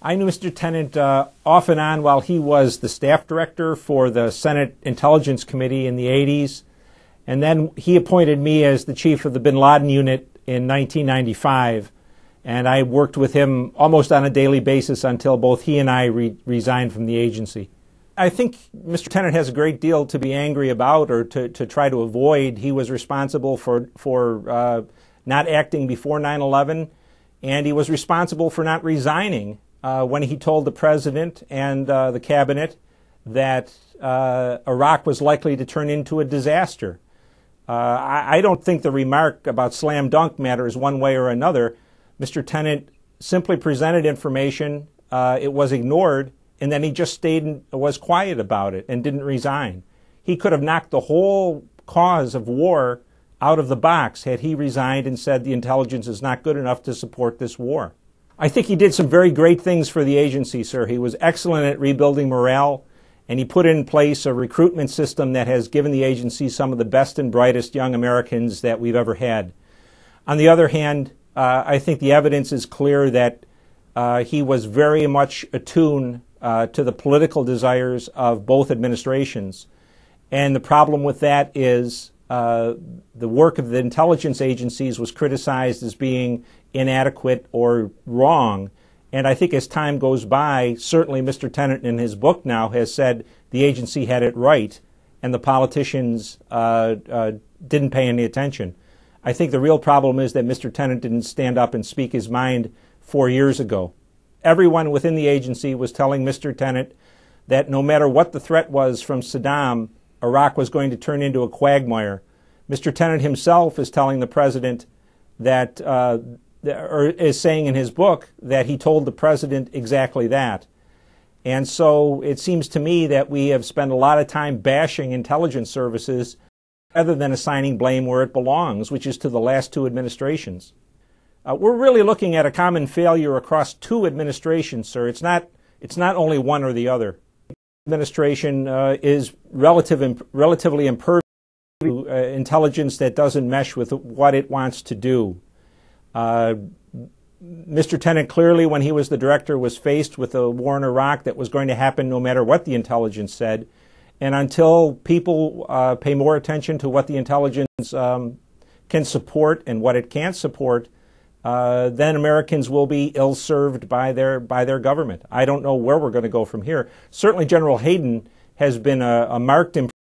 I knew Mr. Tenet off and on while he was the staff director for the Senate Intelligence Committee in the 80s. And then he appointed me as the chief of the bin Laden unit in 1995. And I worked with him almost on a daily basis until both he and I resigned from the agency. I think Mr. Tenet has a great deal to be angry about or to try to avoid. He was responsible for not acting before 9/11, and he was responsible for not resigning when he told the president and the cabinet that Iraq was likely to turn into a disaster. I don't think the remark about slam dunk matters one way or another. Mr. Tenet simply presented information, it was ignored, and then he just stayed and was quiet about it and didn't resign. He could have knocked the whole cause of war out of the box had he resigned and said the intelligence is not good enough to support this war. I think he did some very great things for the agency, sir. He was excellent at rebuilding morale, and he put in place a recruitment system that has given the agency some of the best and brightest young Americans that we've ever had. On the other hand, I think the evidence is clear that he was very much attuned to the political desires of both administrations. And the problem with that is the work of the intelligence agencies was criticized as being inadequate or wrong. And I think as time goes by, certainly Mr. Tenet in his book now has said the agency had it right and the politicians didn't pay any attention. I think the real problem is that Mr. Tenet didn't stand up and speak his mind 4 years ago. Everyone within the agency was telling Mr. Tenet that no matter what the threat was from Saddam, Iraq was going to turn into a quagmire. Mr. Tenet himself is telling the president that, or is saying in his book that he told the president exactly that. And so it seems to me that we have spent a lot of time bashing intelligence services rather than assigning blame where it belongs, which is to the last two administrations. We're really looking at a common failure across two administrations, sir. It's not only one or the other. Administration is relatively impervious to intelligence that doesn't mesh with what it wants to do. Mr. Tenet clearly, when he was the director, was faced with a war in Iraq that was going to happen no matter what the intelligence said. And until people pay more attention to what the intelligence can support and what it can't support, then Americans will be ill-served by their government. I don't know where we're going to go from here. Certainly General Hayden has been a marked improvement